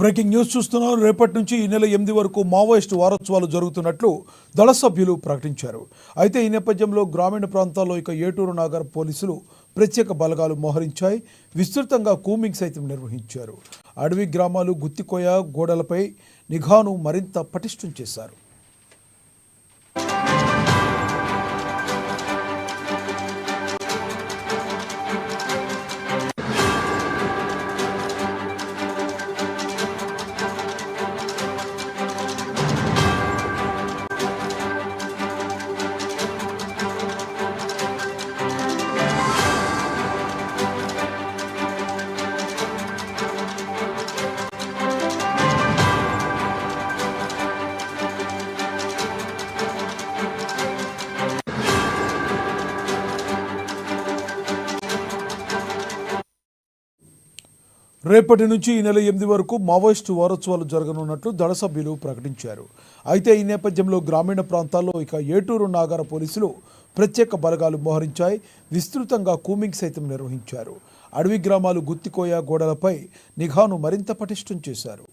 Breaking news చూస్తున్నాం. రేపటి నుంచి ఈ నెల 8 వరకు మావోయిస్టు వారోత్సవాలు జరుగుతున్నట్లు దళ సభ్యులు ప్రకటించారు. అయితే ఈ నేపథ్యంలో గ్రామీణ ప్రాంతాల్లో ఇక ఏటూరు నాగర్ పోలీసులు ప్రత్యేక బలగాలు మోహరించాయి. విస్తృతంగా కూంబింగ్ సైతం నిర్వహించారు. అడవి గ్రామాలు, గుత్తికోయ గోడలపై నిఘాను మరింత పటిష్టం చేశారు. రేపటి నుంచి ఈ నెల 8 వరకు మావోయిస్టు వారోత్సవాలు జరగనున్నట్లు దళ సభ్యులు ప్రకటించారు. అయితే ఈ నేపథ్యంలో గ్రామీణ ప్రాంతాల్లో ఇక ఏటూరు నాగర పోలీసులు ప్రత్యేక బలగాలు మోహరించాయి. విస్తృతంగా కూంబింగ్ సైతం నిర్వహించారు. అడవి గ్రామాలు, గుత్తికోయ గోడలపై నిఘాను మరింత పటిష్టం చేశారు.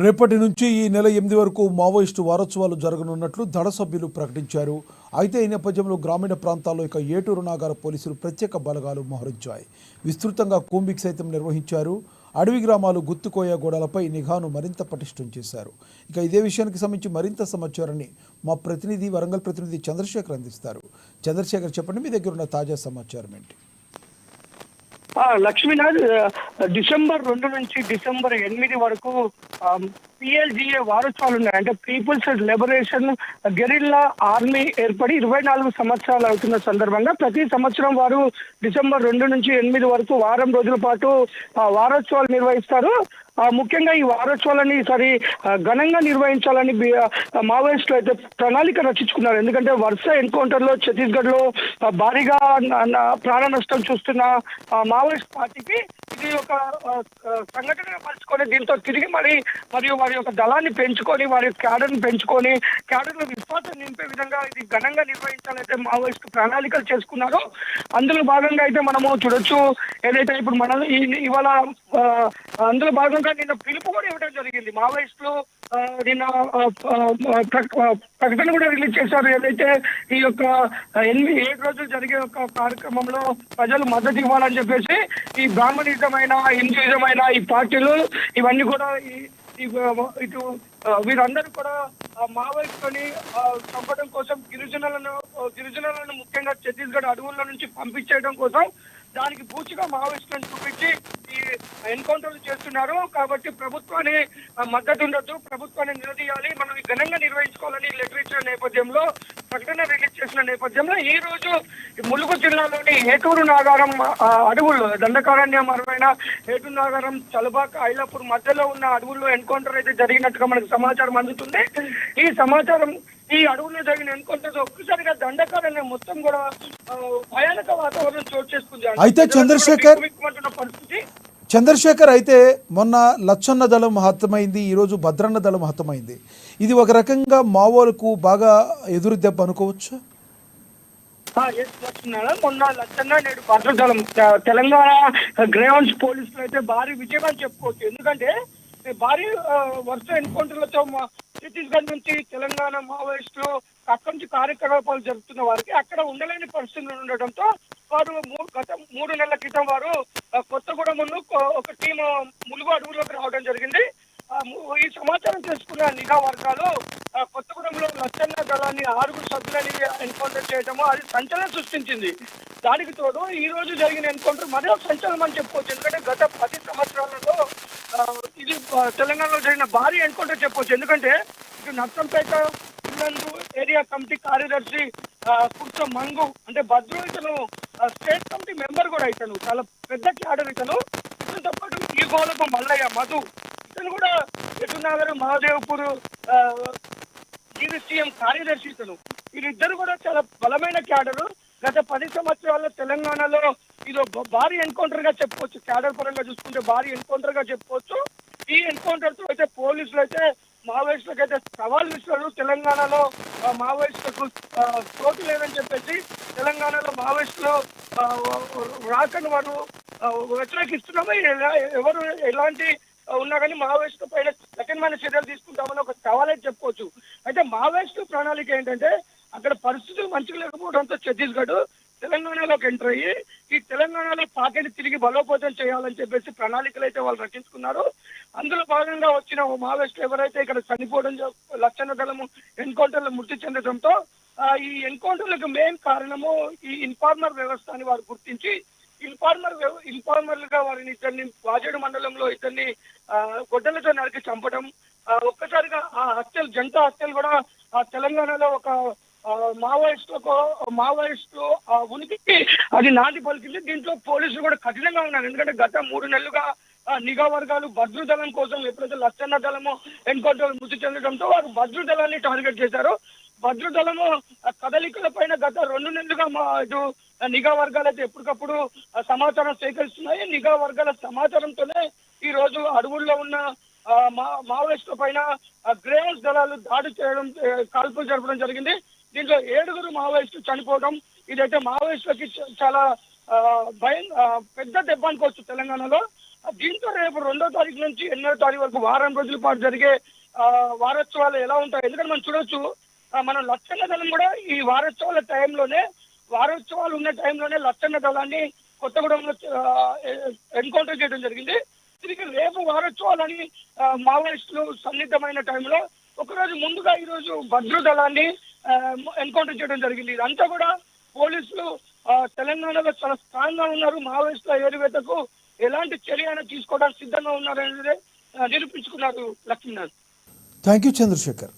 రేపటి నుంచి ఈ నెల 8 వరకు మావోయిస్టు వారోత్సవాలు జరగనున్నట్లు దళ సభ్యులు ప్రకటించారు. అయితే ఈ నేపథ్యంలో గ్రామీణ ప్రాంతాల్లో ఇక ఏటూరు నాగర పోలీసులు ప్రత్యేక బలగాలు మోహరించాయి. విస్తృతంగా కూంబింగ్ సైతం నిర్వహించారు. అడవి గ్రామాలు, గుత్తికోయ గోడలపై నిఘాను మరింత పటిష్టం చేశారు. ఇక ఇదే విషయానికి సంబంధించి మరింత సమాచారాన్ని మా ప్రతినిధి, వరంగల్ ప్రతినిధి చంద్రశేఖర్ అందిస్తారు. చంద్రశేఖర్, చెప్పండి, మీ దగ్గర ఉన్న తాజా సమాచారం ఏంటి? లక్ష్మీనాథ్, డిసెంబర్ 2 నుంచి డిసెంబర్ 8 వరకు PLGA వారోత్సవాలు ఉన్నాయి. అంటే పీపుల్స్ లిబరేషన్ గెరిల్లా ఆర్మీ ఏర్పడి 24 సంవత్సరాలు అవుతున్న సందర్భంగా ప్రతి సంవత్సరం వారు డిసెంబర్ 2 నుంచి 8 వరకు వారం రోజుల పాటు వారోత్సవాలు నిర్వహిస్తారు. ముఖ్యంగా ఈ వారోత్సవాలని ఈసారి ఘనంగా నిర్వహించాలని మావోయిస్టులు అయితే ప్రణాళిక రచించుకున్నారు. ఎందుకంటే వరుస ఎన్కౌంటర్లో ఛత్తీస్గఢ్లో భారీగా ప్రాణ నష్టం చూస్తున్న మావోయిస్ట్ పార్టీకి ఇది ఒక సంఘటన మలుచుకొని దీంతో తిరిగి మరియు వారి యొక్క దళాన్ని పెంచుకొని, వారి క్యాడర్ని పెంచుకొని, క్యాడర్లో విశ్వాసం నింపే విధంగా ఇది ఘనంగా నిర్వహించాలైతే మావోయిస్టు ప్రణాళికలు చేసుకున్నారు. అందులో భాగంగా అయితే మనము చూడొచ్చు, ఏదైతే ఇప్పుడు మనం ఇవాళ అందులో భాగంగా నిన్న పిలుపు కూడా ఇవ్వడం జరిగింది. మావోయిస్టులు నిన్న ప్రకటన కూడా రిలీజ్ చేశారు. ఏదైతే ఈ యొక్క 7 రోజులు జరిగే ఒక కార్యక్రమంలో ప్రజలు మద్దతు ఇవ్వాలని చెప్పేసి ఈ బ్రాహ్మణిజమైన, హిందూయిజమైన ఈ పార్టీలు ఇవన్నీ కూడా ఇటు వీరందరూ కూడా మావోయిస్టులని చంపడం కోసం, గిరిజనులను ముఖ్యంగా ఛత్తీస్గఢ్ అడవుల నుంచి పంపించేయడం కోసం దానికి పూర్తిగా మావోయిస్టులను చూపించి ఈ ఎన్కౌంటర్లు చేస్తున్నారు. కాబట్టి ప్రభుత్వాన్ని మద్దతు ఉండొద్దు, ప్రభుత్వాన్ని నిలదీయాలి, మనం ఘనంగా నిర్వహించుకోవాలని లెటర్ ఇచ్చిన నేపథ్యంలో, ప్రకటన రిలీజ్ చేసిన నేపథ్యంలో ఈ రోజు ములుగు జిల్లాలోని ఏటూరు నాగారం అడవుల్లో, దండకారణ్యం అరవైన ఏటూరు నాగారం, చలబాక, ఐలాపూర్ మధ్యలో ఉన్న అడవుల్లో ఎన్కౌంటర్ అయితే జరిగినట్టుగా మనకు సమాచారం అందుతుంది. ఈ సమాచారం ఈ అడవుల్లో జరిగిన ఎన్కౌంటర్ ఒక్కసారిగా దండకారణ్యం మొత్తం కూడా భయానక వాతావరణం చోటు చేసుకుంది. అయితే చంద్రశేఖర్, అయితే మొన్న లచ్చన్న దళం హతమైంది, ఈరోజు భద్రన్న దళం హతమైంది. ఇది ఒక రకంగా మావోలకు బాగా ఎదురు దెబ్బ అనుకోవచ్చు. మొన్న లచ్చన్న, నేడు భద్రదళం, తెలంగాణ గ్రేవన్స్ పోలీసులు అయితే భారీ విజయం అని చెప్పుకోవచ్చు. ఎందుకంటే భారీ వరుస ఎన్కౌంటర్లతో ఛత్తీస్గఢ్ నుంచి తెలంగాణ మావోయిస్టులు అక్కడి నుంచి కార్యకలాపాలు జరుపుతున్న వారికి అక్కడ ఉండలేని పరిస్థితులు ఉండటంతో వారు గత 3 నెలల క్రితం వారు కొత్తగూడెం ముందు ఒక టీం ములుగు అడవుల్లోకి రావడం జరిగింది. ఈ సమాచారం తెలుసుకున్న నిఘా వర్గాలు కొత్తగూడెంలో లచ్చన్న దళాన్ని 6 సభ్యులని ఎన్కౌంటర్ చేయడము అది సంచలనం సృష్టించింది. దానికి తోడు ఈ రోజు జరిగిన ఎన్కౌంటర్ మరో సంచలనం అని చెప్పుకోవచ్చు. ఎందుకంటే గత 10 సంవత్సరాలలో ఇది తెలంగాణలో జరిగిన భారీ ఎన్కౌంటర్ చెప్పవచ్చు. ఎందుకంటే ఇటు నర్సంపేట ఏరియా కమిటీ కార్యదర్శి కుర్చ మంగు అంటే భద్రు ఇతను స్టేట్ కమిటీ మెంబర్ కూడా ఇతను చాలా పెద్ద క్యాడర్ ఇతను. ఇతనితో పాటు ఈ గోలకు మల్లయ్య మధు ఇతను కూడా ఎటునగర్ మహాదేవ్పూర్ సీఎం కార్యదర్శి ఇతను. వీరిద్దరు కూడా చాలా బలమైన క్యాడరు. గత 10 సంవత్సరాల్లో తెలంగాణలో ఇది భారీ ఎన్కౌంటర్ గా చెప్పుకోవచ్చు. క్యాడర్ పరంగా చూసుకుంటే భారీ ఎన్కౌంటర్ గా చెప్పుకోవచ్చు. ఈ ఎన్కౌంటర్ తో అయితే పోలీసులు అయితే మావోయిస్టులకు అయితే సవాల్ ఇస్తారు. తెలంగాణలో మావోయిస్టులకు చోటు లేదని చెప్పేసి తెలంగాణలో మావోయిస్టులు రాకని వారు వ్యతిరేకిస్తున్నాము. ఎవరు ఎలాంటి ఉన్నా కానీ మావోయిస్టు పైన కఠినమైన చర్యలు తీసుకుంటామని ఒక సవాలే చెప్పుకోవచ్చు. అయితే మావోయిస్టు ప్రణాళిక ఏంటంటే అక్కడ పరిస్థితులు మంచిగా లేకపోవడంతో ఛత్తీస్గఢ్ తెలంగాణలోకి ఎంటర్ అయ్యి ఈ తెలంగాణలో పార్టీని తిరిగి బలోపేతం చేయాలని చెప్పేసి ప్రణాళికలు అయితే వాళ్ళు రచించుకున్నారు. అందులో భాగంగా వచ్చిన మావోయిస్టులు ఎవరైతే ఇక్కడ చనిపోవడం లచ్చన్న దళము ఎన్కౌంటర్లో మృతి చెందడంతో ఈ ఎన్కౌంటర్లకు మెయిన్ కారణము ఈ ఇన్ఫార్మర్ వ్యవస్థ అని వారు గుర్తించి ఇన్ఫార్మర్లుగా వారిని ఇద్దరిని వాజేడు మండలంలో ఇద్దరిని గొడ్డలతో నరికి చంపడం ఒక్కసారిగా ఆ హత్యలు జంట హత్యలు కూడా తెలంగాణలో ఒక మావోయిస్టు ఉనికికి అది నాంది పలికింది. దీంట్లో పోలీసులు కూడా కఠినంగా ఉన్నారు. ఎందుకంటే గత 3 నెలలుగా నిఘా వర్గాలు భద్రు దళం కోసం ఎప్పుడైతే లచ్చన్న దళము ఎన్కౌంటర్ మృతి చెందడంతో వారు భద్రు దళాన్ని టార్గెట్ చేశారు. భద్రు దళము కదలికల పైన గత 2 నెలలుగా ఇటు నిఘా వర్గాలు అయితే ఎప్పటికప్పుడు సమాచారం సేకరిస్తున్నాయి. నిఘా వర్గాల సమాచారంతోనే ఈ రోజు అడవుల్లో ఉన్న మావోయిస్టుల పైన గ్రేవెన్స్ దళాలు దాడి చేయడం కాల్పులు జరపడం జరిగింది. దీంట్లో 7 మావోయిస్టులు చనిపోవడం ఇదైతే మావోయిస్టులకి చాలా పెద్ద దెబ్బ అనుకోవచ్చు తెలంగాణలో. దీంతో రేపు 2వ తారీఖు నుంచి 8వ తారీఖు వరకు వారం రోజుల పాటు జరిగే వారోత్సవాలు ఎలా ఉంటాయి. ఎందుకంటే మనం చూడొచ్చు మనం లచ్చన్న దళం కూడా ఈ వారోత్సవాలు ఉన్న టైంలోనే లచ్చన్న దళాన్ని కొత్తగూడెంలో ఎన్కౌంటర్ చేయడం జరిగింది. తిరిగి రేపు వారోత్సవాలని మావోయిస్టులు సన్నిద్ధమైన టైంలో ఒకరోజు ముందుగా ఈ రోజు భద్రు దళాన్ని ఎన్కౌంటర్ చేయడం జరిగింది. ఇదంతా కూడా పోలీసులు తెలంగాణలో చాలా స్ట్రాంగ్ గా ఉన్నారు. మావోయిస్టుల ఏరివేతకు ఎలాంటి చర్య తీసుకోవడానికి సిద్ధంగా ఉన్నారనేది నిరూపించుకున్నారు లక్ష్మీనాథ్. Thank you Chandrasekhar.